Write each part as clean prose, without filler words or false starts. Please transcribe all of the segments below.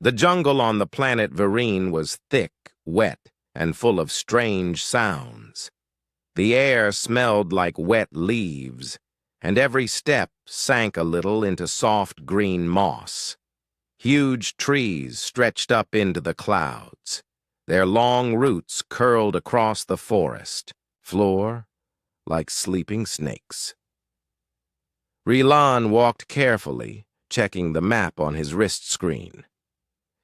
The jungle on the planet Vereen was thick, wet, and full of strange sounds. The air smelled like wet leaves, and every step sank a little into soft green moss. Huge trees stretched up into the clouds. Their long roots curled across the forest floor like sleeping snakes. Rilan walked carefully, checking the map on his wrist screen.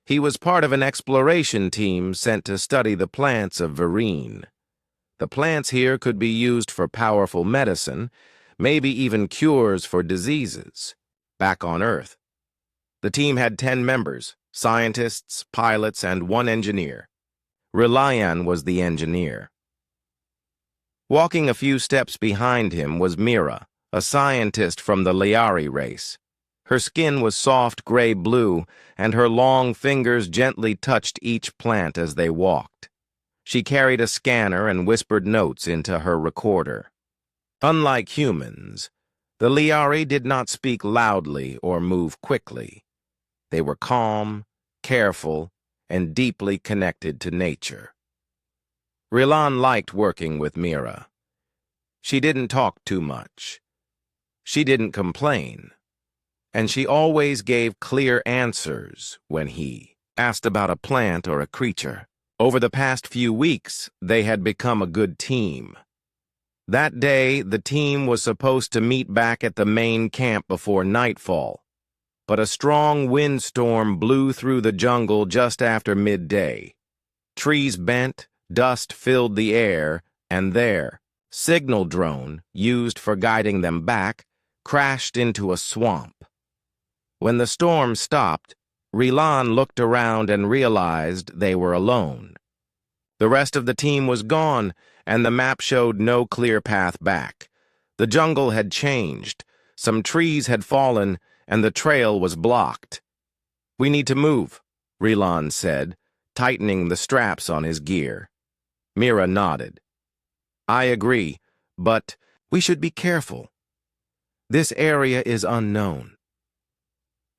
He was part of an exploration team sent to study the plants of Vereen. The plants here could be used for powerful medicine, maybe even cures for diseases. Back on Earth, the team had 10 members, scientists, pilots, and 1 engineer. Rilan was the engineer. Walking a few steps behind him was Mira, a scientist from the Liari race. Her skin was soft gray-blue, and her long fingers gently touched each plant as they walked. She carried a scanner and whispered notes into her recorder. Unlike humans, the Liari did not speak loudly or move quickly. They were calm, careful, and deeply connected to nature. Rilan liked working with Mira. She didn't talk too much. She didn't complain. And she always gave clear answers when he asked about a plant or a creature. Over the past few weeks, they had become a good team. That day, the team was supposed to meet back at the main camp before nightfall, but a strong windstorm blew through the jungle just after midday. Trees bent, dust filled the air, and their signal drone, used for guiding them back, crashed into a swamp. When the storm stopped, Rilan looked around and realized they were alone. The rest of the team was gone, and the map showed no clear path back. The jungle had changed, some trees had fallen, and the trail was blocked. "We need to move," Rilan said, tightening the straps on his gear. Mira nodded. "I agree, but we should be careful. This area is unknown."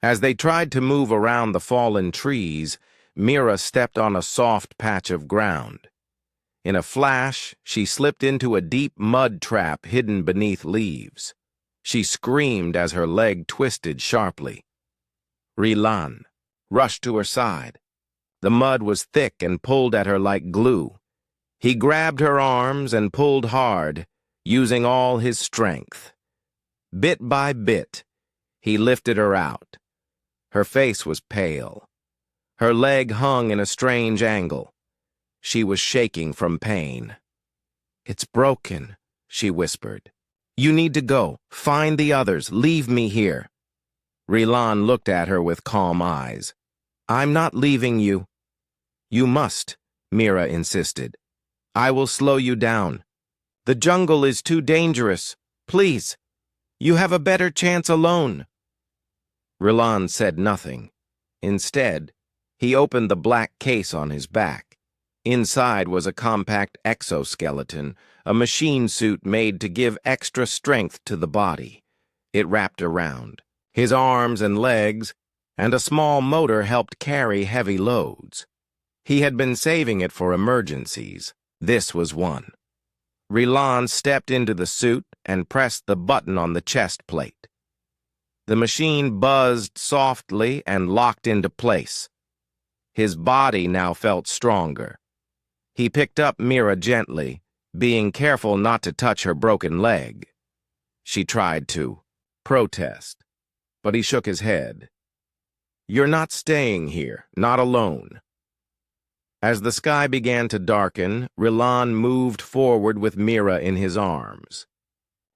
As they tried to move around the fallen trees, Mira stepped on a soft patch of ground. In a flash, she slipped into a deep mud trap hidden beneath leaves. She screamed as her leg twisted sharply. Rilan rushed to her side. The mud was thick and pulled at her like glue. He grabbed her arms and pulled hard, using all his strength. Bit by bit, he lifted her out. Her face was pale. Her leg hung in a strange angle. She was shaking from pain. "It's broken," she whispered. "You need to go. Find the others. Leave me here." Rilan looked at her with calm eyes. "I'm not leaving you." "You must," Mira insisted. "I will slow you down. The jungle is too dangerous. Please. You have a better chance alone." Rilan said nothing. Instead, he opened the black case on his back. Inside was a compact exoskeleton, a machine suit made to give extra strength to the body. It wrapped around his arms and legs, and a small motor helped carry heavy loads. He had been saving it for emergencies. This was one. Rilan stepped into the suit and pressed the button on the chest plate. The machine buzzed softly and locked into place. His body now felt stronger. He picked up Mira gently, being careful not to touch her broken leg. She tried to protest, but he shook his head. "You're not staying here, not alone." As the sky began to darken, Rilan moved forward with Mira in his arms.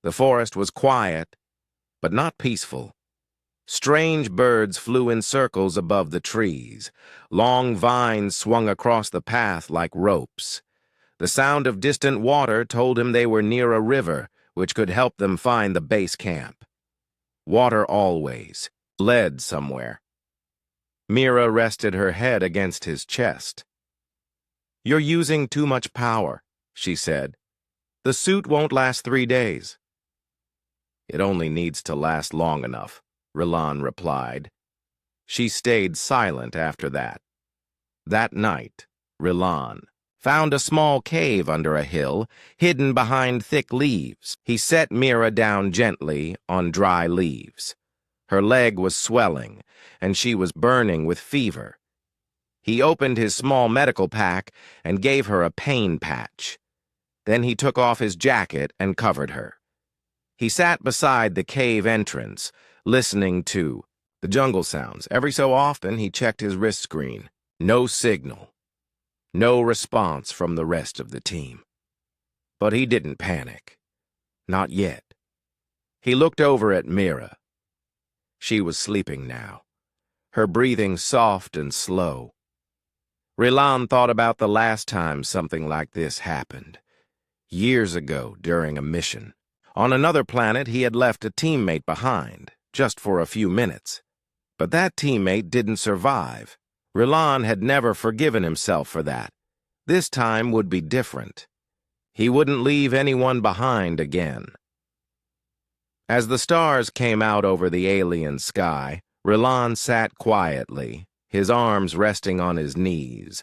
The forest was quiet, but not peaceful. Strange birds flew in circles above the trees. Long vines swung across the path like ropes. The sound of distant water told him they were near a river, which could help them find the base camp. Water always led somewhere. Mira rested her head against his chest. "You're using too much power," she said. "The suit won't last 3 days." "It only needs to last long enough," Rilan replied. She stayed silent after that. That night, Rilan found a small cave under a hill, hidden behind thick leaves. He set Mira down gently on dry leaves. Her leg was swelling, and she was burning with fever. He opened his small medical pack and gave her a pain patch. Then he took off his jacket and covered her. He sat beside the cave entrance, listening to the jungle sounds. Every so often, he checked his wrist screen. No signal. No response from the rest of the team. But he didn't panic. Not yet. He looked over at Mira. She was sleeping now, her breathing soft and slow. Rilan thought about the last time something like this happened. Years ago, during a mission. On another planet, he had left a teammate behind, just for a few minutes. But that teammate didn't survive. Rilan had never forgiven himself for that. This time would be different. He wouldn't leave anyone behind again. As the stars came out over the alien sky, Rilan sat quietly, his arms resting on his knees,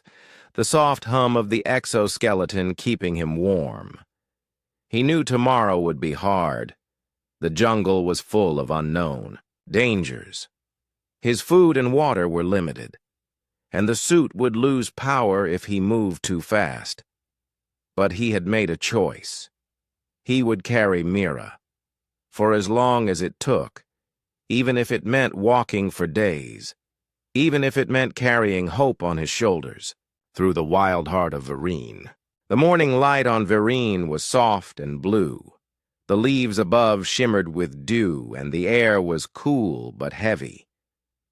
the soft hum of the exoskeleton keeping him warm. He knew tomorrow would be hard. The jungle was full of unknown dangers. His food and water were limited, and the suit would lose power if he moved too fast. But he had made a choice. He would carry Mira, for as long as it took, even if it meant walking for days, even if it meant carrying hope on his shoulders, through the wild heart of Vereen. The morning light on Vereen was soft and blue. The leaves above shimmered with dew, and the air was cool but heavy.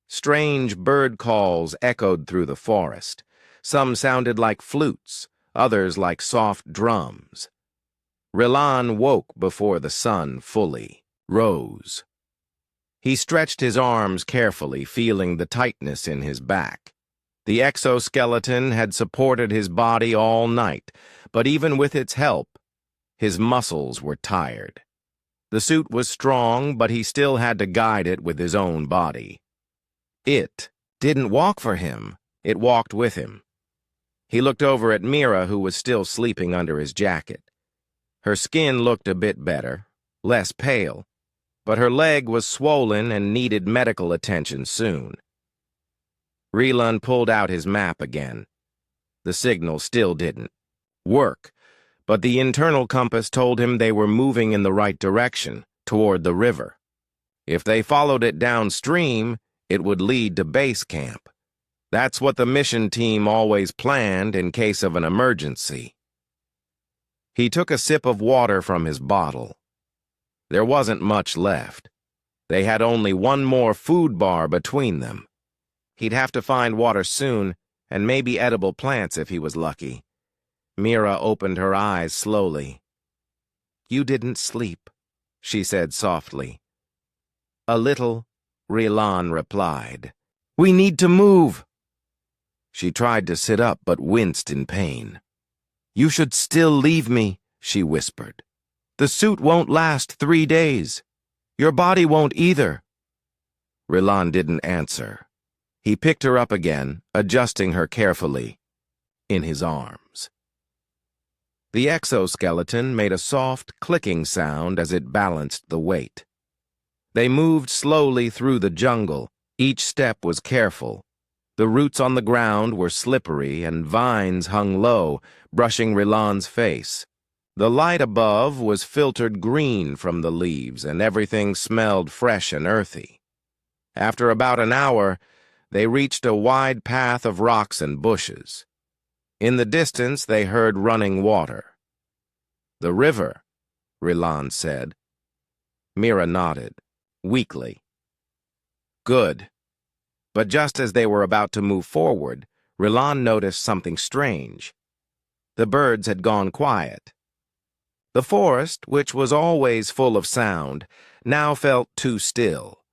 Strange bird calls echoed through the forest. Some sounded like flutes, others like soft drums. Rilan woke before the sun fully rose. He stretched his arms carefully, feeling the tightness in his back. The exoskeleton had supported his body all night, but even with its help, his muscles were tired. The suit was strong, but he still had to guide it with his own body. It didn't walk for him, it walked with him. He looked over at Mira, who was still sleeping under his jacket. Her skin looked a bit better, less pale, but her leg was swollen and needed medical attention soon. Rilan pulled out his map again. The signal still didn't work, but the internal compass told him they were moving in the right direction, toward the river. If they followed it downstream, it would lead to base camp. That's what the mission team always planned in case of an emergency. He took a sip of water from his bottle. There wasn't much left. They had only one more food bar between them. He'd have to find water soon, and maybe edible plants if he was lucky. Mira opened her eyes slowly. "You didn't sleep," she said softly. "A little," Rilan replied. "We need to move." She tried to sit up but winced in pain. "You should still leave me," she whispered. "The suit won't last 3 days. Your body won't either." Rilan didn't answer. He picked her up again, adjusting her carefully, in his arms. The exoskeleton made a soft, clicking sound as it balanced the weight. They moved slowly through the jungle. Each step was careful. The roots on the ground were slippery, and vines hung low, brushing Rilan's face. The light above was filtered green from the leaves, and everything smelled fresh and earthy. After about an hour, they reached a wide path of rocks and bushes. In the distance, they heard running water. "The river," Rilan said. Mira nodded, weakly. "Good." But just as they were about to move forward, Rilan noticed something strange. The birds had gone quiet. The forest, which was always full of sound, now felt too still.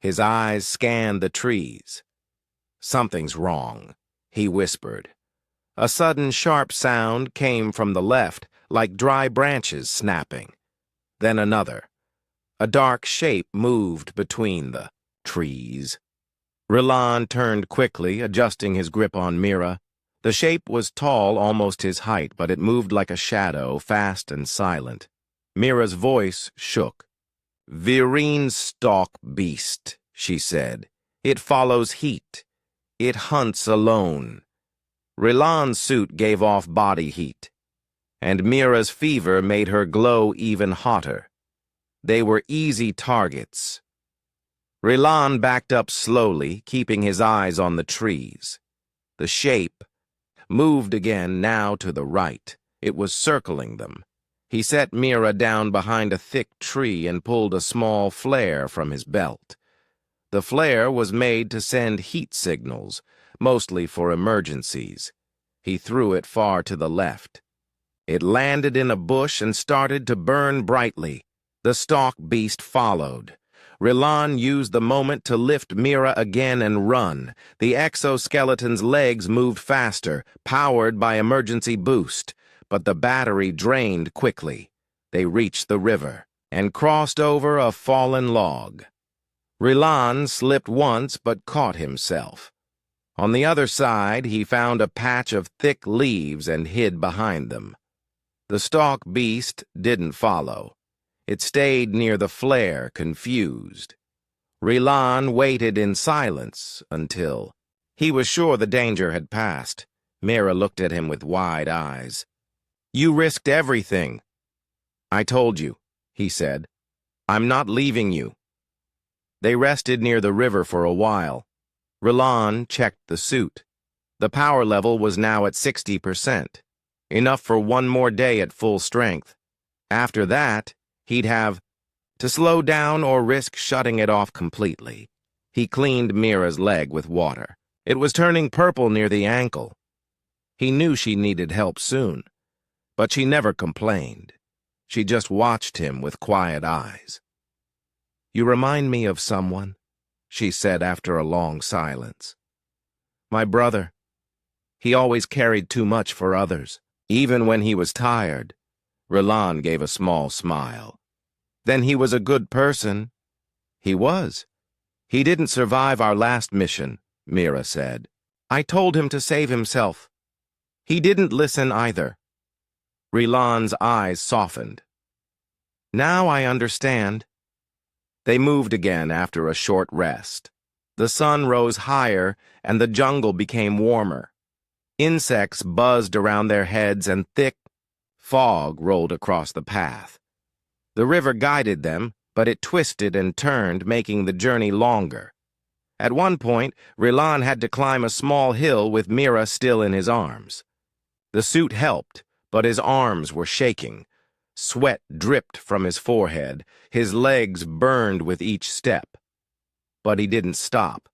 His eyes scanned the trees. "Something's wrong," he whispered. A sudden sharp sound came from the left, like dry branches snapping. Then another. A dark shape moved between the trees. Rilan turned quickly, adjusting his grip on Mira. The shape was tall, almost his height, but it moved like a shadow, fast and silent. Mira's voice shook. "Virine stalk beast," she said. "It follows heat. It hunts alone." Rilan's suit gave off body heat, and Mira's fever made her glow even hotter. They were easy targets. Rilan backed up slowly, keeping his eyes on the trees. The shape moved again, now to the right. It was circling them. He set Mira down behind a thick tree and pulled a small flare from his belt. The flare was made to send heat signals, mostly for emergencies. He threw it far to the left. It landed in a bush and started to burn brightly. The stalk beast followed. Rilan used the moment to lift Mira again and run. The exoskeleton's legs moved faster, powered by emergency boost, but the battery drained quickly. They reached the river and crossed over a fallen log. Rilan slipped once but caught himself. On the other side, he found a patch of thick leaves and hid behind them. The stalk beast didn't follow. It stayed near the flare, confused. Rilan waited in silence until he was sure the danger had passed. Mira looked at him with wide eyes. "You risked everything." "I told you," he said. "I'm not leaving you." They rested near the river for a while. Rilan checked the suit. The power level was now at 60%, enough for one more day at full strength. After that, he'd have to slow down or risk shutting it off completely. He cleaned Mira's leg with water. It was turning purple near the ankle. He knew she needed help soon, but she never complained. She just watched him with quiet eyes. "You remind me of someone," she said after a long silence. "My brother. He always carried too much for others, even when he was tired." Rilan gave a small smile. "Then he was a good person." "He was. He didn't survive our last mission," Mira said. "I told him to save himself. He didn't listen either." Rilan's eyes softened. "Now I understand." They moved again after a short rest. The sun rose higher and the jungle became warmer. Insects buzzed around their heads and thick fog rolled across the path. The river guided them, but it twisted and turned, making the journey longer. At one point, Rilan had to climb a small hill with Mira still in his arms. The suit helped, but his arms were shaking. Sweat dripped from his forehead. His legs burned with each step. But he didn't stop.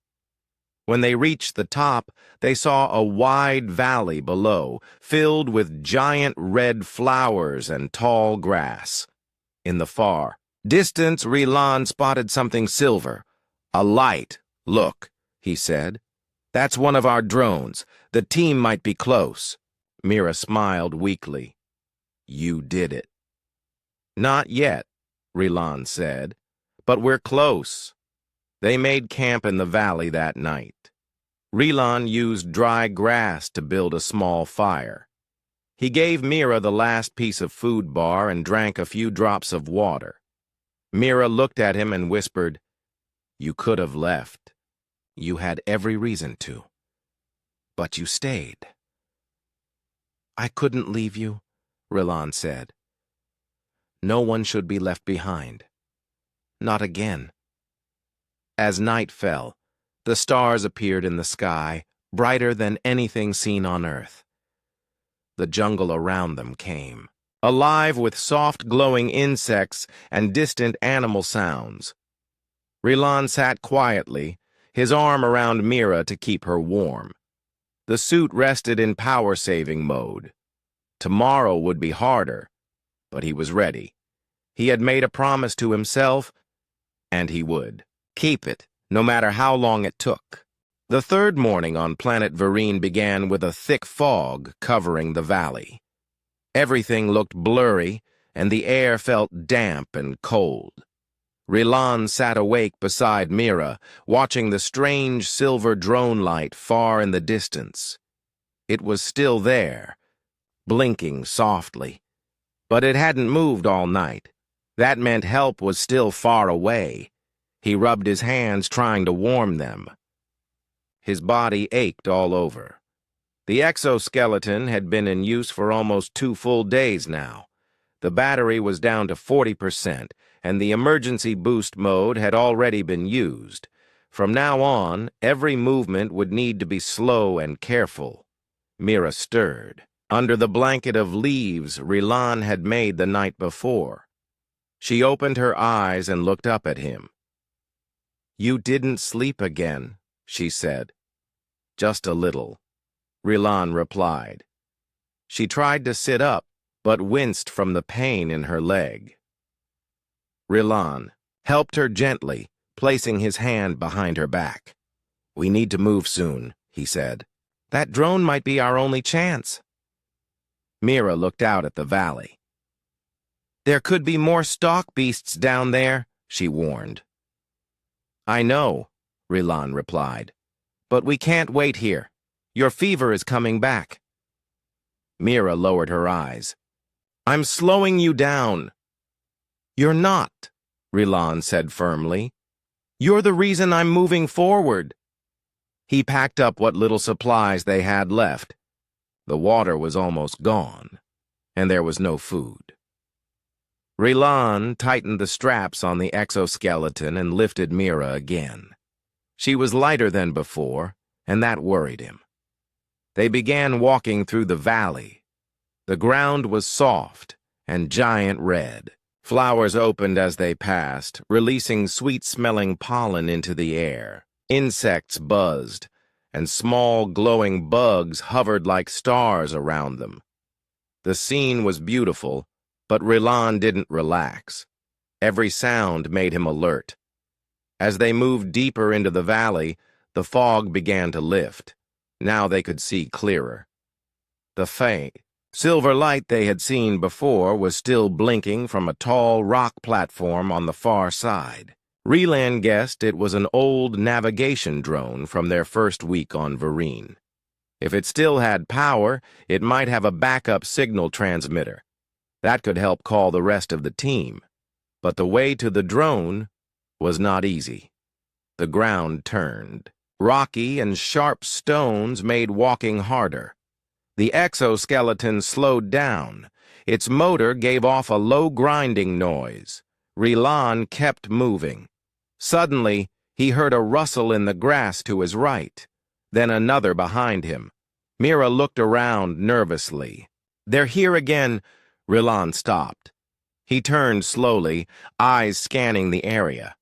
When they reached the top, they saw a wide valley below, filled with giant red flowers and tall grass. In the far distance, Rilan spotted something silver. "A light. Look," he said. "That's one of our drones. The team might be close." Mira smiled weakly. "You did it." "Not yet," Rilan said, "but we're close." They made camp in the valley that night. Rilan used dry grass to build a small fire. He gave Mira the last piece of food bar and drank a few drops of water. Mira looked at him and whispered, "You could have left. You had every reason to. But you stayed." "I couldn't leave you," Rilan said. "No one should be left behind. Not again." As night fell, the stars appeared in the sky, brighter than anything seen on Earth. The jungle around them came, alive with soft glowing insects and distant animal sounds. Rilan sat quietly, his arm around Mira to keep her warm. The suit rested in power-saving mode. Tomorrow would be harder, but he was ready. He had made a promise to himself, and he would keep it, no matter how long it took. The third morning on planet Virine began with a thick fog covering the valley. Everything looked blurry, and the air felt damp and cold. Rilan sat awake beside Mira, watching the strange silver drone light far in the distance. It was still there, blinking softly. But it hadn't moved all night. That meant help was still far away. He rubbed his hands, trying to warm them. His body ached all over. The exoskeleton had been in use for almost 2 full days now. The battery was down to 40%, and the emergency boost mode had already been used. From now on, every movement would need to be slow and careful. Mira stirred. Under the blanket of leaves Rilan had made the night before. She opened her eyes and looked up at him. "You didn't sleep again," she said. "Just a little," Rilan replied. She tried to sit up, but winced from the pain in her leg. Rilan helped her gently, placing his hand behind her back. "We need to move soon," he said. "That drone might be our only chance." Mira looked out at the valley. "There could be more stalk beasts down there," she warned. "I know," Rilan replied. "But we can't wait here. Your fever is coming back." Mira lowered her eyes. "I'm slowing you down." "You're not," Rilan said firmly. "You're the reason I'm moving forward." He packed up what little supplies they had left. The water was almost gone, and there was no food. Rilan tightened the straps on the exoskeleton and lifted Mira again. She was lighter than before, and that worried him. They began walking through the valley. The ground was soft and giant red. Flowers opened as they passed, releasing sweet-smelling pollen into the air. Insects buzzed, and small glowing bugs hovered like stars around them. The scene was beautiful, but Rilan didn't relax. Every sound made him alert. As they moved deeper into the valley, the fog began to lift. Now they could see clearer. The faint, silver light they had seen before was still blinking from a tall rock platform on the far side. Rilan guessed it was an old navigation drone from their first week on Vereen. If it still had power, it might have a backup signal transmitter. That could help call the rest of the team. But the way to the drone was not easy. The ground turned. Rocky and sharp stones made walking harder. The exoskeleton slowed down. Its motor gave off a low grinding noise. Rilan kept moving. Suddenly, he heard a rustle in the grass to his right, then another behind him. Mira looked around nervously. "They're here again." Rilan stopped. He turned slowly, eyes scanning the area.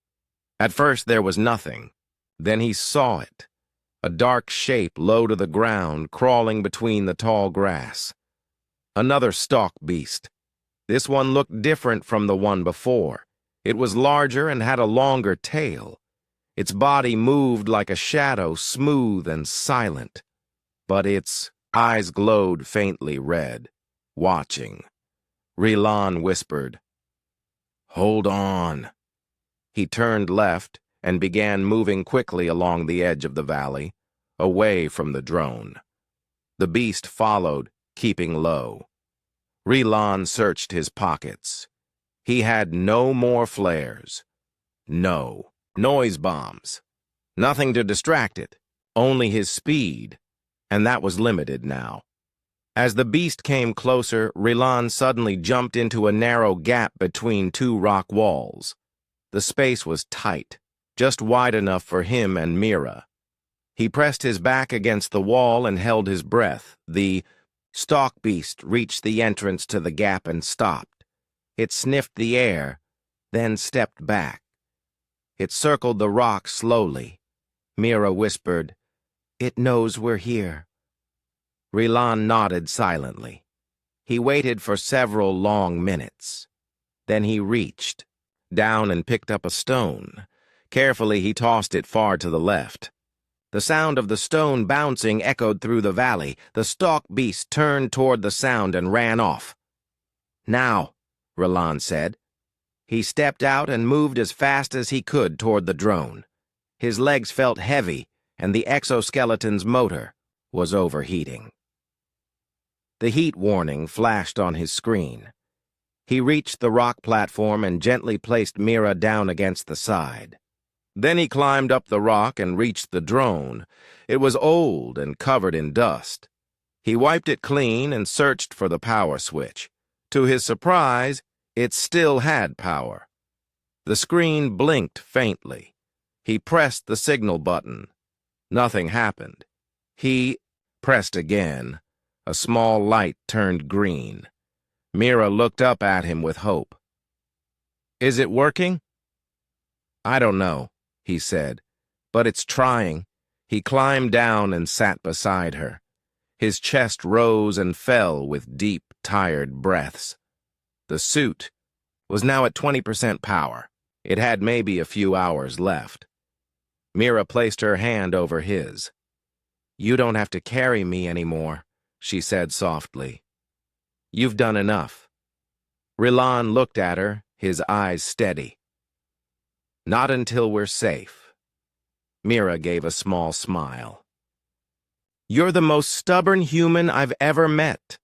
At first there was nothing. Then he saw it. A dark shape low to the ground, crawling between the tall grass. Another stalk beast. This one looked different from the one before. It was larger and had a longer tail. Its body moved like a shadow, smooth and silent. But its eyes glowed faintly red, watching. Rilan whispered, "Hold on." He turned left and began moving quickly along the edge of the valley, away from the drone. The beast followed, keeping low. Rilan searched his pockets. He had no more flares. No noise bombs. Nothing to distract it. Only his speed. And that was limited now. As the beast came closer, Rilan suddenly jumped into a narrow gap between 2 rock walls. The space was tight, just wide enough for him and Mira. He pressed his back against the wall and held his breath. The stalk beast reached the entrance to the gap and stopped. It sniffed the air, then stepped back. It circled the rock slowly. Mira whispered, "It knows we're here." Rilan nodded silently. He waited for several long minutes. Then he reached down and picked up a stone. Carefully, he tossed it far to the left. The sound of the stone bouncing echoed through the valley. The stalk beast turned toward the sound and ran off. "Now," Rilan said. He stepped out and moved as fast as he could toward the drone. His legs felt heavy, and the exoskeleton's motor was overheating. The heat warning flashed on his screen. He reached the rock platform and gently placed Mira down against the side. Then he climbed up the rock and reached the drone. It was old and covered in dust. He wiped it clean and searched for the power switch. To his surprise, it still had power. The screen blinked faintly. He pressed the signal button. Nothing happened. He pressed again. A small light turned green. Mira looked up at him with hope. "Is it working?" "I don't know," he said, "but it's trying." He climbed down and sat beside her. His chest rose and fell with deep, tired breaths. The suit was now at 20% power. It had maybe a few hours left. Mira placed her hand over his. "You don't have to carry me anymore," she said softly. "You've done enough." Rilan looked at her, his eyes steady. "Not until we're safe." Mira gave a small smile. "You're the most stubborn human I've ever met."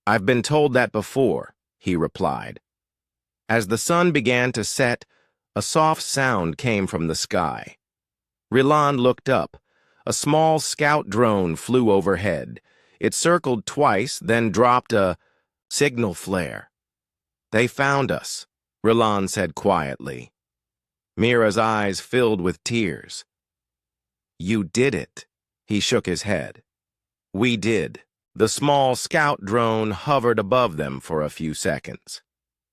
"I've been told that before," he replied. As the sun began to set, a soft sound came from the sky. Rilan looked up. A small scout drone flew overhead. It circled twice, then dropped a signal flare. "They found us," Rilan said quietly. Mira's eyes filled with tears. "You did it." He shook his head. "We did." The small scout drone hovered above them for a few seconds.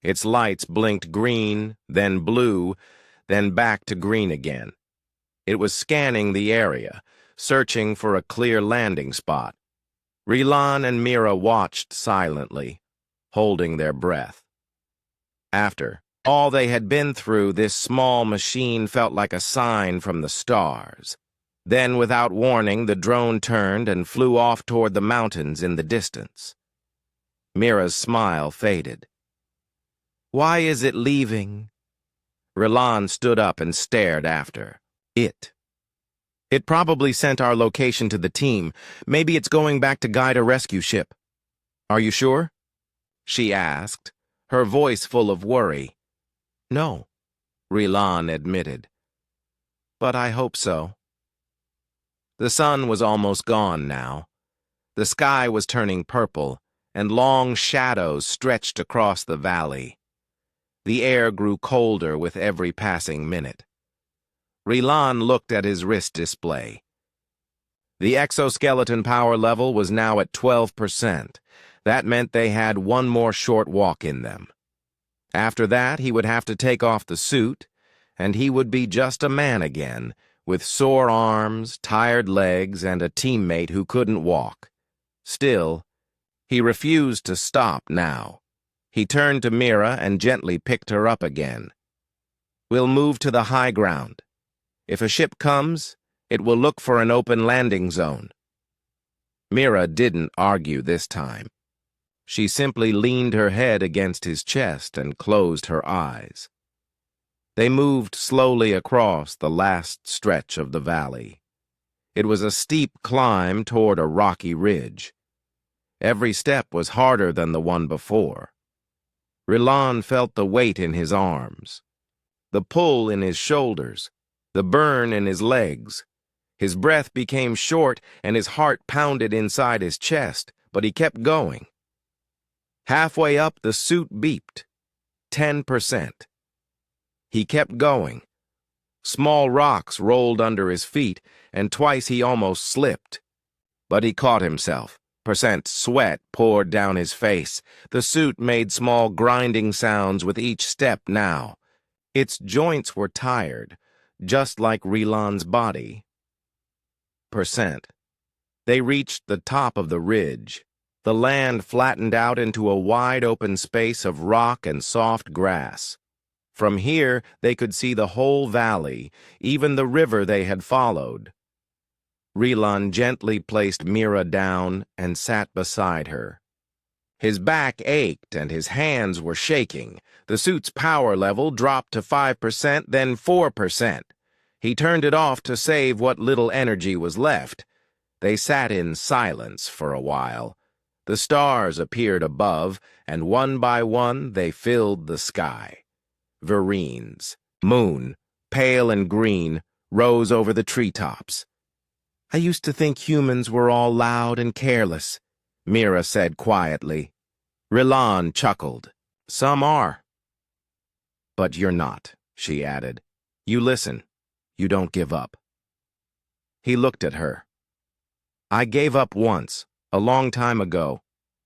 Its lights blinked green, then blue, then back to green again. It was scanning the area, searching for a clear landing spot. Rilan and Mira watched silently, holding their breath. After all they had been through, this small machine felt like a sign from the stars. Then, without warning, the drone turned and flew off toward the mountains in the distance. Mira's smile faded. "Why is it leaving?" Rilan stood up and stared after. It probably sent our location to the team. Maybe it's going back to guide a rescue ship." "Are you sure?" she asked, her voice full of worry. "No," Rilan admitted. "But I hope so." The sun was almost gone now. The sky was turning purple, and long shadows stretched across the valley. The air grew colder with every passing minute. Rilan looked at his wrist display. The exoskeleton power level was now at 12%. That meant they had one more short walk in them. After that, he would have to take off the suit, and he would be just a man again, with sore arms, tired legs, and a teammate who couldn't walk. Still, he refused to stop now. He turned to Mira and gently picked her up again. "We'll move to the high ground. If a ship comes, it will look for an open landing zone." Mira didn't argue this time. She simply leaned her head against his chest and closed her eyes. They moved slowly across the last stretch of the valley. It was a steep climb toward a rocky ridge. Every step was harder than the one before. Rilan felt the weight in his arms, the pull in his shoulders, the burn in his legs. His breath became short and his heart pounded inside his chest, but he kept going. Halfway up, the suit beeped. 10%. He kept going. Small rocks rolled under his feet, and twice he almost slipped. But he caught himself. Sweat poured down his face. The suit made small grinding sounds with each step now. Its joints were tired, just like Rilan's body. They reached the top of the ridge. The land flattened out into a wide open space of rock and soft grass. From here, they could see the whole valley, even the river they had followed. Rilan gently placed Mira down and sat beside her. His back ached and his hands were shaking. The suit's power level dropped to 5%, then 4%. He turned it off to save what little energy was left. They sat in silence for a while. The stars appeared above, and one by one they filled the sky. Vereen's moon, pale and green, rose over the treetops. "I used to think humans were all loud and careless," Mira said quietly. Rilan chuckled. "Some are." "But you're not," she added. "You listen. You don't give up." He looked at her. "I gave up once, a long time ago.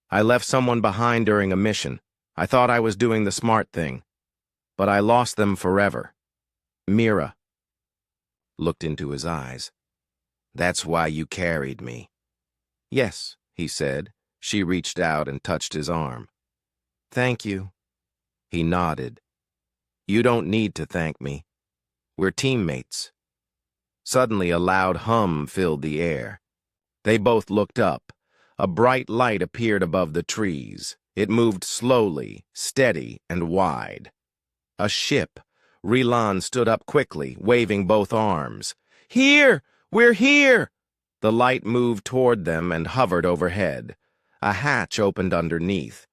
I left someone behind during a mission. I thought I was doing the smart thing. But I lost them forever." Mira looked into his eyes. "That's why you carried me." "Yes," he said. She reached out and touched his arm. "Thank you." He nodded. "You don't need to thank me. We're teammates." Suddenly a loud hum filled the air. They both looked up. A bright light appeared above the trees. It moved slowly, steady, and wide. A ship. Rilan stood up quickly, waving both arms. "Here! We're here!" The light moved toward them and hovered overhead. A hatch opened underneath,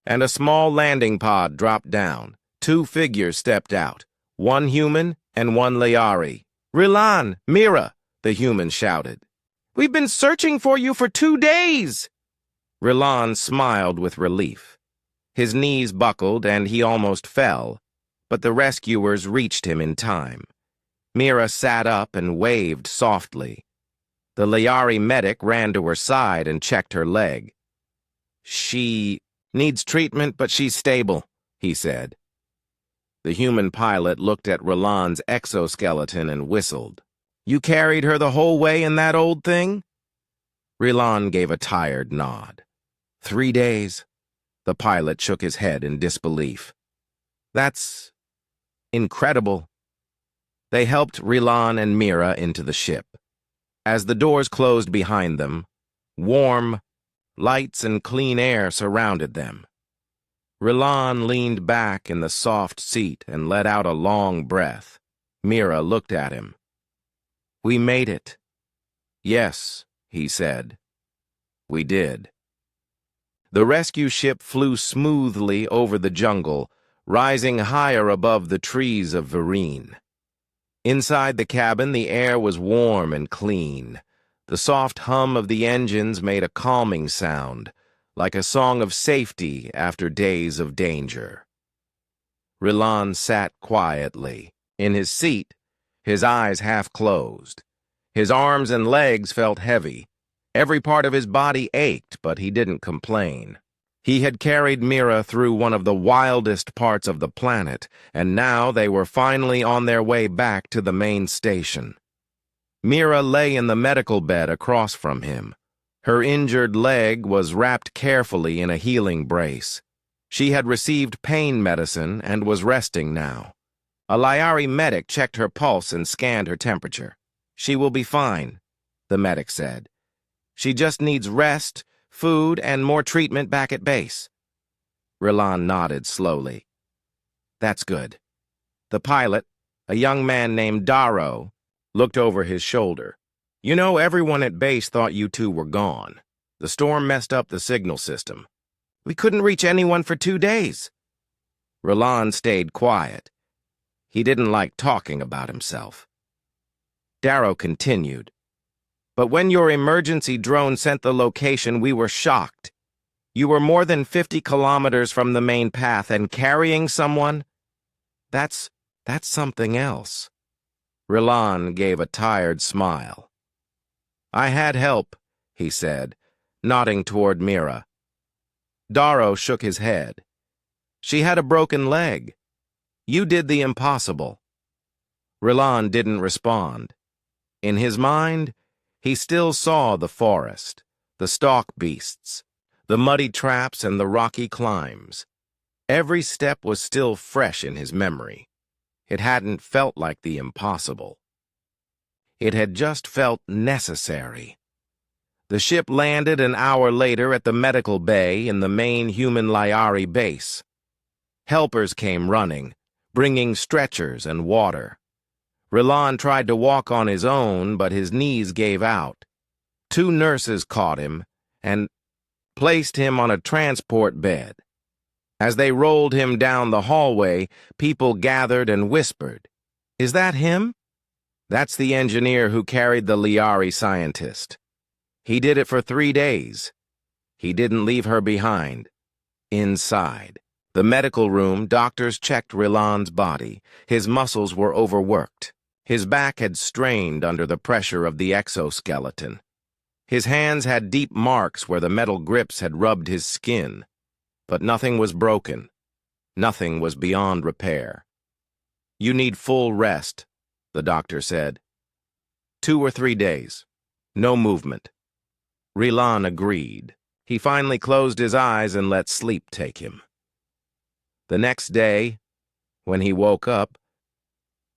and a small landing pod dropped down. 2 figures stepped out, one human and one Layari. "Rilan! Mira!" the human shouted. "We've been searching for you for 2 days!" Rilan smiled with relief. His knees buckled and he almost fell, but the rescuers reached him in time. Mira sat up and waved softly. The Layari medic ran to her side and checked her leg. "She needs treatment, but she's stable," he said. The human pilot looked at Rilan's exoskeleton and whistled. "You carried her the whole way in that old thing?" Rilan gave a tired nod. 3 days. The pilot shook his head in disbelief. "That's incredible." They helped Rilan and Mira into the ship. As the doors closed behind them, warm lights and clean air surrounded them. Rilan leaned back in the soft seat and let out a long breath. Mira looked at him. "We made it." "Yes," he said. "We did." The rescue ship flew smoothly over the jungle, rising higher above the trees of Vereen. Inside the cabin, the air was warm and clean. The soft hum of the engines made a calming sound, like a song of safety after days of danger. Rilan sat quietly. In his seat, his eyes half closed. His arms and legs felt heavy. Every part of his body ached, but he didn't complain. He had carried Mira through one of the wildest parts of the planet, and now they were finally on their way back to the main station. Mira lay in the medical bed across from him. Her injured leg was wrapped carefully in a healing brace. She had received pain medicine and was resting now. A Layari medic checked her pulse and scanned her temperature. "She will be fine," the medic said. "She just needs rest, food, and more treatment back at base." Rilan nodded slowly. "That's good." The pilot, a young man named Darrow, looked over his shoulder. "You know, everyone at base thought you two were gone. The storm messed up the signal system. We couldn't reach anyone for 2 days." Rilan stayed quiet. He didn't like talking about himself. Darrow continued. "But when your emergency drone sent the location, we were shocked. You were more than 50 kilometers from the main path and carrying someone? That's something else." Rilan gave a tired smile. "I had help," he said, nodding toward Mira. Darrow shook his head. "She had a broken leg. You did the impossible." Rilan didn't respond. In his mind, he still saw the forest, the stalk beasts, the muddy traps and the rocky climbs. Every step was still fresh in his memory. It hadn't felt like the impossible. It had just felt necessary. The ship landed an hour later at the medical bay in the main human Lyari base. Helpers came running, bringing stretchers and water. Rilan tried to walk on his own, but his knees gave out. 2 nurses caught him and placed him on a transport bed. As they rolled him down the hallway, people gathered and whispered, "Is that him?" "That's the engineer who carried the Lyari scientist. He did it for 3 days. He didn't leave her behind." Inside the medical room, doctors checked Rilan's body. His muscles were overworked. His back had strained under the pressure of the exoskeleton. His hands had deep marks where the metal grips had rubbed his skin. But nothing was broken. Nothing was beyond repair. "You need full rest," the doctor said. 2 or 3 days. No movement. Rilan agreed. He finally closed his eyes and let sleep take him. The next day, when he woke up,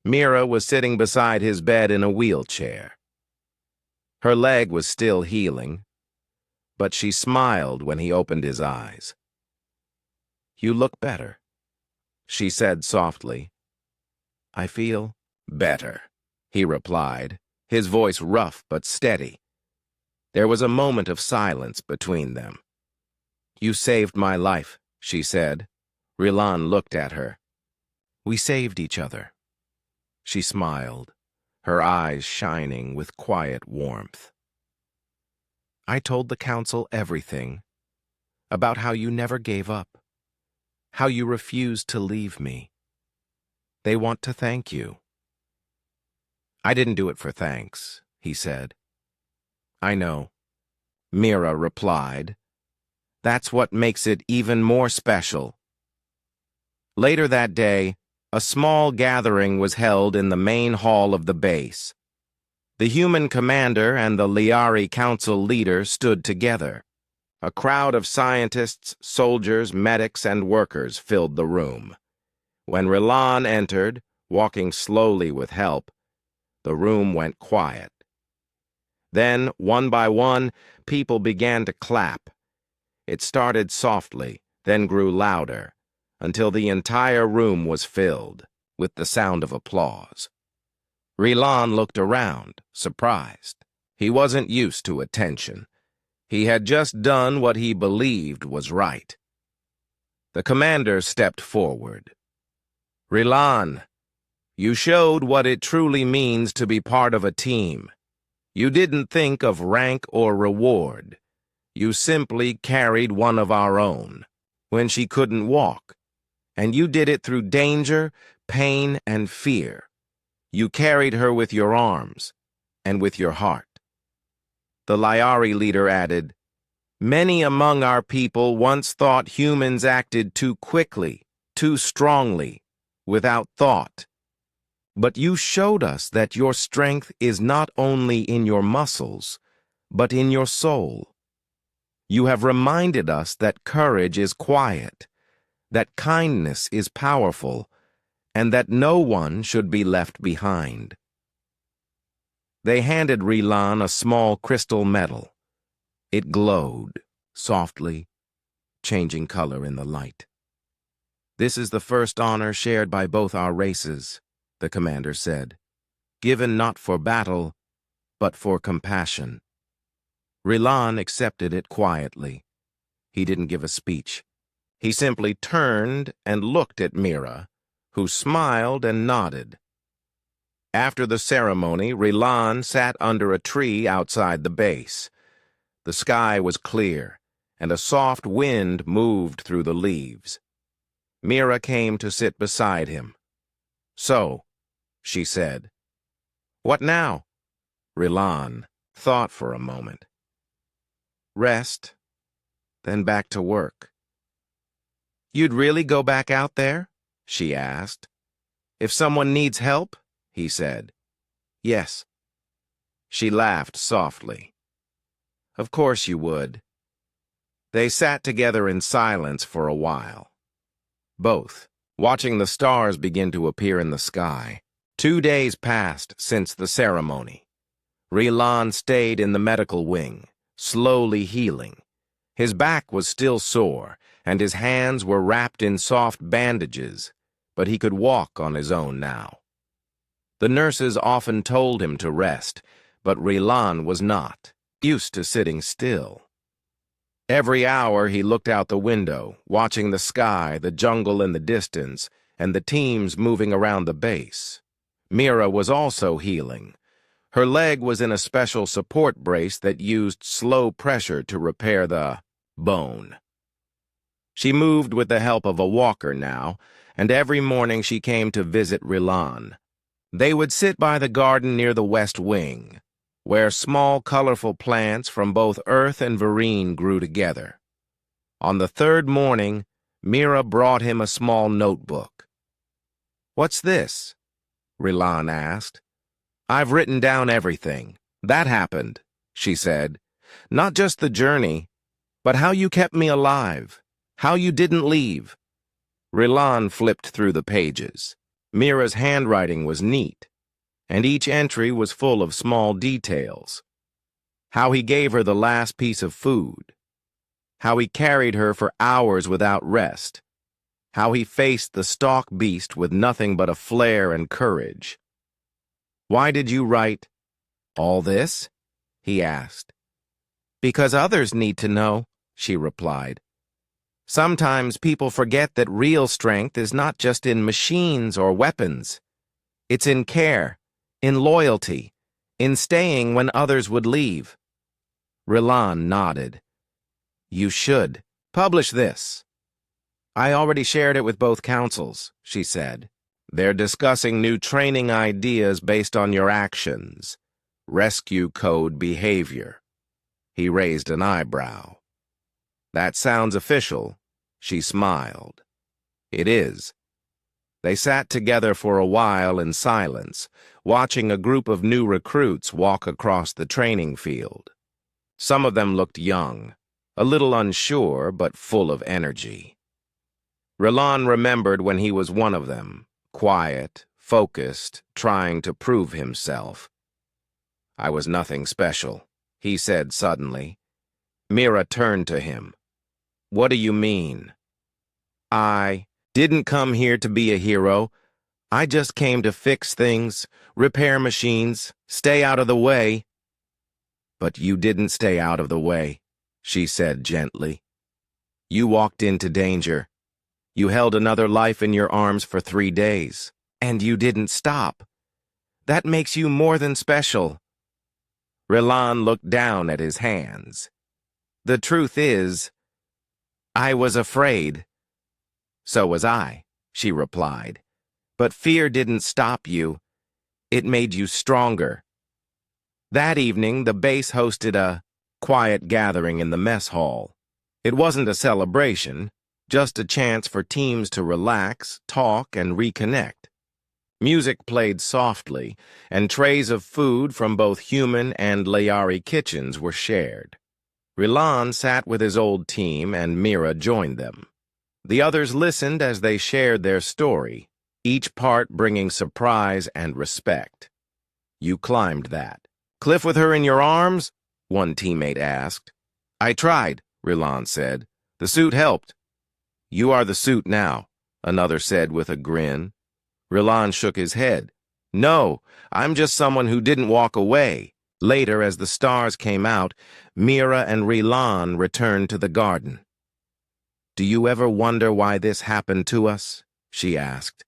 Mira was sitting beside his bed in a wheelchair. Her leg was still healing, but she smiled when he opened his eyes. "You look better," she said softly. "I feel better," he replied, his voice rough but steady. There was a moment of silence between them. "You saved my life," she said. Rilan looked at her. "We saved each other." She smiled, her eyes shining with quiet warmth. "I told the council everything, about how you never gave up, how you refused to leave me. They want to thank you." "I didn't do it for thanks," he said. "I know," Mira replied. "That's what makes it even more special." Later that day, a small gathering was held in the main hall of the base. The human commander and the Lyari council leader stood together. A crowd of scientists, soldiers, medics, and workers filled the room. When Rilan entered, walking slowly with help, the room went quiet. Then, one by one, people began to clap. It started softly, then grew louder, until the entire room was filled with the sound of applause. Rilan looked around, surprised. He wasn't used to attention. He had just done what he believed was right. The commander stepped forward. "Rilan, you showed what it truly means to be part of a team. You didn't think of rank or reward. You simply carried one of our own when she couldn't walk. And you did it through danger, pain, and fear. You carried her with your arms and with your heart." The Lyari leader added, "Many among our people once thought humans acted too quickly, too strongly, without thought. But you showed us that your strength is not only in your muscles, but in your soul. You have reminded us that courage is quiet, that kindness is powerful, and that no one should be left behind." They handed Rilan a small crystal medal. It glowed, softly, changing color in the light. "This is the first honor shared by both our races," the commander said, "given not for battle, but for compassion." Rilan accepted it quietly. He didn't give a speech. He simply turned and looked at Mira, who smiled and nodded. After the ceremony, Rilan sat under a tree outside the base. The sky was clear, and a soft wind moved through the leaves. Mira came to sit beside him. "So," she said. "What now?" Rilan thought for a moment. "Rest, then back to work." "You'd really go back out there?" she asked. "If someone needs help?" he said. "Yes." She laughed softly. "Of course you would." They sat together in silence for a while, both watching the stars begin to appear in the sky. 2 days passed since the ceremony. Rilan stayed in the medical wing, slowly healing. His back was still sore, and his hands were wrapped in soft bandages, but he could walk on his own now. The nurses often told him to rest, but Rilan was not, used to sitting still. Every hour he looked out the window, watching the sky, the jungle in the distance, and the teams moving around the base. Mira was also healing. Her leg was in a special support brace that used slow pressure to repair the bone. She moved with the help of a walker now, and every morning she came to visit Rilan. They would sit by the garden near the west wing, where small, colorful plants from both Earth and Vereen grew together. On the third morning, Mira brought him a small notebook. "What's this?" Rilan asked. "I've written down everything. That happened," she said. "Not just the journey, but how you kept me alive, how you didn't leave." Rilan flipped through the pages. Mira's handwriting was neat, and each entry was full of small details. How he gave her the last piece of food. How he carried her for hours without rest. How he faced the stalk beast with nothing but a flair and courage. "Why did you write all this?" he asked. "Because others need to know," she replied. "Sometimes people forget that real strength is not just in machines or weapons. It's in care, in loyalty, in staying when others would leave." Rilan nodded. "You should publish this." "I already shared it with both councils," she said. "They're discussing new training ideas based on your actions. Rescue code behavior." He raised an eyebrow. "That sounds official." She smiled. "It is." They sat together for a while in silence, watching a group of new recruits walk across the training field. Some of them looked young, a little unsure, but full of energy. Rilan remembered when he was one of them, quiet, focused, trying to prove himself. "I was nothing special," he said suddenly. Mira turned to him. "What do you mean?" "I didn't come here to be a hero. I just came to fix things, repair machines, stay out of the way." "But you didn't stay out of the way," she said gently. "You walked into danger. You held another life in your arms for 3 days, and you didn't stop. That makes you more than special." Rilan looked down at his hands. "The truth is, I was afraid." "So was I," she replied. "But fear didn't stop you. It made you stronger." That evening, the base hosted a quiet gathering in the mess hall. It wasn't a celebration, just a chance for teams to relax, talk, and reconnect. Music played softly, and trays of food from both human and Layari kitchens were shared. Rilan sat with his old team, and Mira joined them. The others listened as they shared their story, each part bringing surprise and respect. "You climbed that. Cliff with her in your arms?" one teammate asked. "I tried," Rilan said. "The suit helped." "You are the suit now," another said with a grin. Rilan shook his head. "No, I'm just someone who didn't walk away." Later, as the stars came out, Mira and Rilan returned to the garden. "Do you ever wonder why this happened to us?" she asked.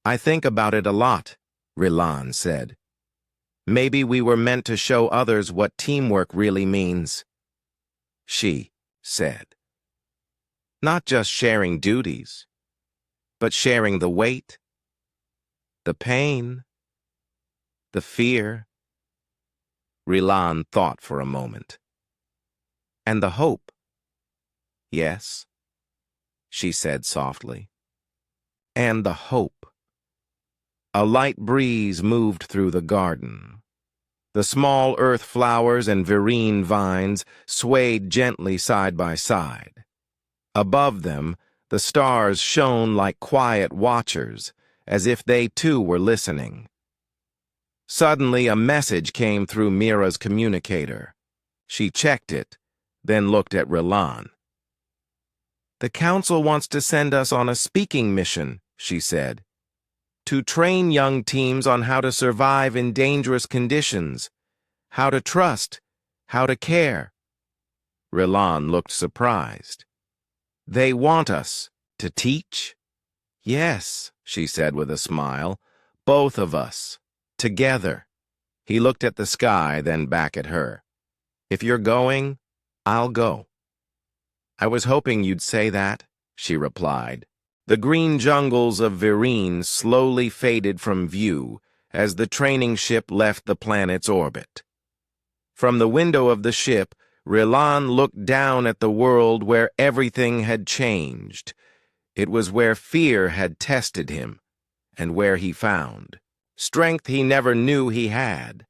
"I think about it a lot," Rilan said. "Maybe we were meant to show others what teamwork really means." She said. "Not just sharing duties, but sharing the weight, the pain, the fear." Rilan thought for a moment. "And the hope." "Yes," she said softly. "And the hope." A light breeze moved through the garden. The small earth flowers and vereen vines swayed gently side by side. Above them, the stars shone like quiet watchers, as if they too were listening. Suddenly, a message came through Mira's communicator. She checked it, then looked at Rilan. "The council wants to send us on a speaking mission," she said, "to train young teams on how to survive in dangerous conditions, how to trust, how to care." Rilan looked surprised. "They want us to teach?" "Yes," she said with a smile, "both of us, together." He looked at the sky, then back at her. "If you're going, I'll go." "I was hoping you'd say that," she replied. The green jungles of Virene slowly faded from view as the training ship left the planet's orbit. From the window of the ship, Rilan looked down at the world where everything had changed. It was where fear had tested him, and where he found strength he never knew he had.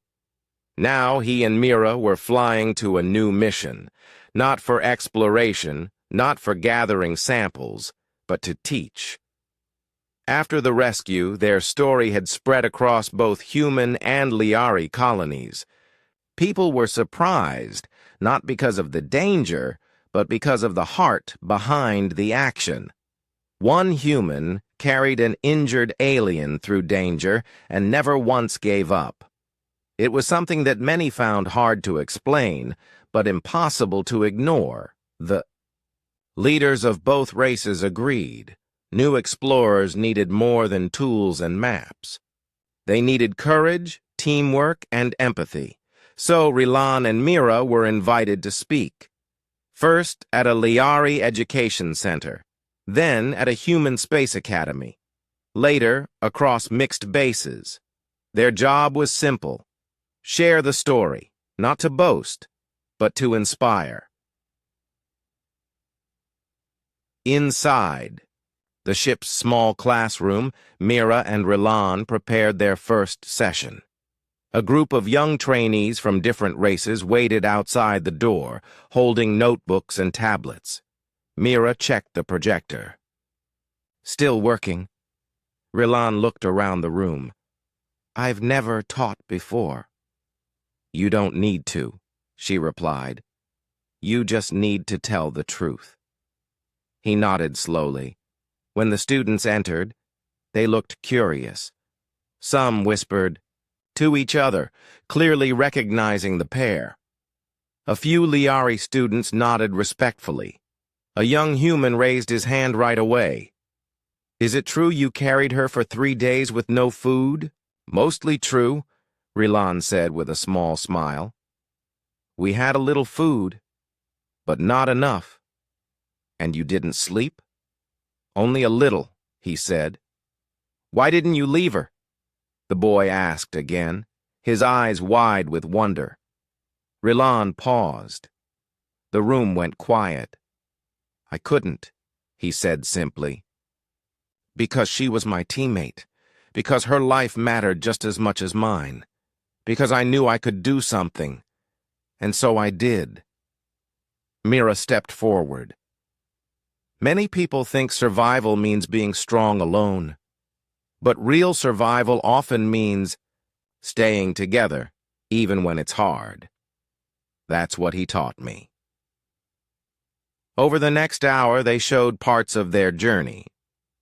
Now he and Mira were flying to a new mission, not for exploration, not for gathering samples, but to teach. After the rescue, their story had spread across both human and Liari colonies. People were surprised, not because of the danger, but because of the heart behind the action. One human carried an injured alien through danger and never once gave up. It was something that many found hard to explain, but impossible to ignore. The leaders of both races agreed. New explorers needed more than tools and maps. They needed courage, teamwork, and empathy. So Rilan and Mira were invited to speak. First at a Liari education center, then at a human space academy, later across mixed bases. Their job was simple: share the story, not to boast, but to inspire. Inside the ship's small classroom, Mira and Rilan prepared their first session. A group of young trainees from different races waited outside the door, holding notebooks and tablets. Mira checked the projector. "Still working." Rilan looked around the room. "I've never taught before." "You don't need to," she replied. "You just need to tell the truth." He nodded slowly. When the students entered, they looked curious. Some whispered to each other, clearly recognizing the pair. A few Liari students nodded respectfully. A young human raised his hand right away. "Is it true you carried her for 3 days with no food?" "Mostly true," Rilan said with a small smile. "We had a little food, but not enough." "And you didn't sleep?" "Only a little," he said. "Why didn't you leave her?" the boy asked again, his eyes wide with wonder. Rilan paused. The room went quiet. "I couldn't," he said simply. "Because she was my teammate. Because her life mattered just as much as mine. Because I knew I could do something. And so I did." Mira stepped forward. "Many people think survival means being strong alone. But real survival often means staying together, even when it's hard." That's what he taught me. Over the next hour, they showed parts of their journey.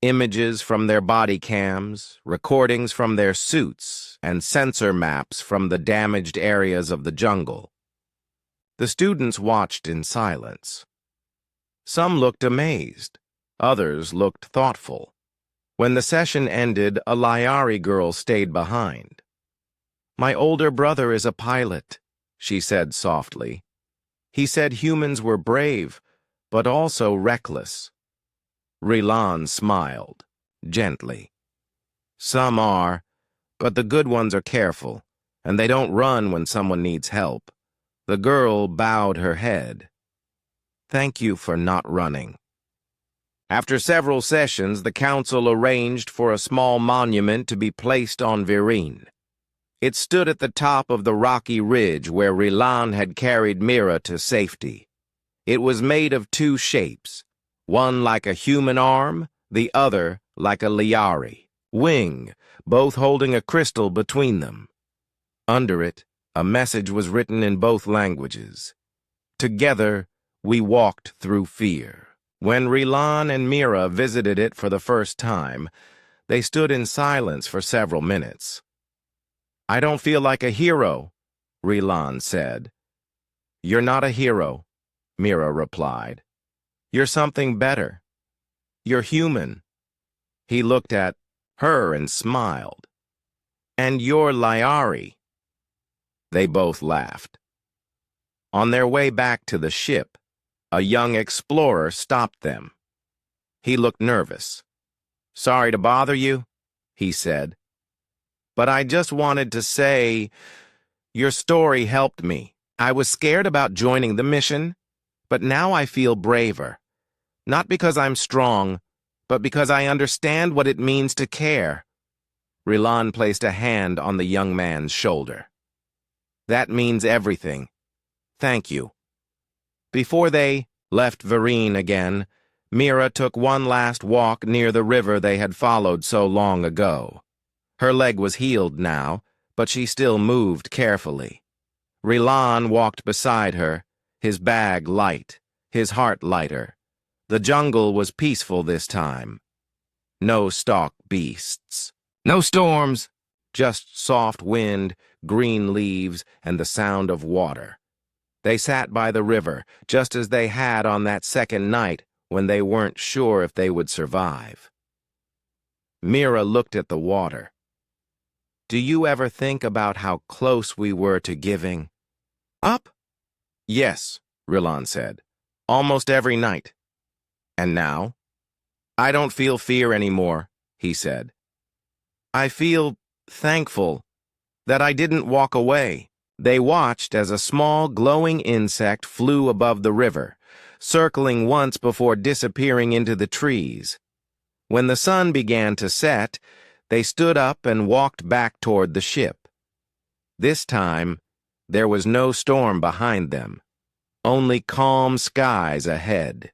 Images from their body cams, recordings from their suits, and sensor maps from the damaged areas of the jungle. The students watched in silence. Some looked amazed. Others looked thoughtful. When the session ended, a Liari girl stayed behind. "My older brother is a pilot," she said softly. "He said humans were brave, but also reckless." Rilan smiled, gently. "Some are, but the good ones are careful, and they don't run when someone needs help." The girl bowed her head. "Thank you for not running." After several sessions, the council arranged for a small monument to be placed on Virene. It stood at the top of the rocky ridge where Rilan had carried Mira to safety. It was made of 2 shapes, one like a human arm, the other like a Liari wing, both holding a crystal between them. Under it, a message was written in both languages. Together, we walked through fear. When Rilan and Mira visited it for the first time, they stood in silence for several minutes. "I don't feel like a hero," Rilan said. "You're not a hero," Mira replied. "You're something better. You're human." He looked at her and smiled. "And you're Lyari." They both laughed. On their way back to the ship, a young explorer stopped them. He looked nervous. "Sorry to bother you," he said. "But I just wanted to say, your story helped me. I was scared about joining the mission, but now I feel braver. Not because I'm strong, but because I understand what it means to care." Rilan placed a hand on the young man's shoulder. "That means everything. Thank you." Before they left Vereen again, Mira took one last walk near the river they had followed so long ago. Her leg was healed now, but she still moved carefully. Rilan walked beside her, his bag light, his heart lighter. The jungle was peaceful this time. No stalk beasts. No storms. Just soft wind, green leaves, and the sound of water. They sat by the river, just as they had on that second night when they weren't sure if they would survive. Mira looked at the water. "Do you ever think about how close we were to giving up?" "Yes," Rilan said. "Almost every night." "And now?" "I don't feel fear anymore," he said. "I feel thankful that I didn't walk away." They watched as a small, glowing insect flew above the river, circling once before disappearing into the trees. When the sun began to set, they stood up and walked back toward the ship. This time, there was no storm behind them, only calm skies ahead.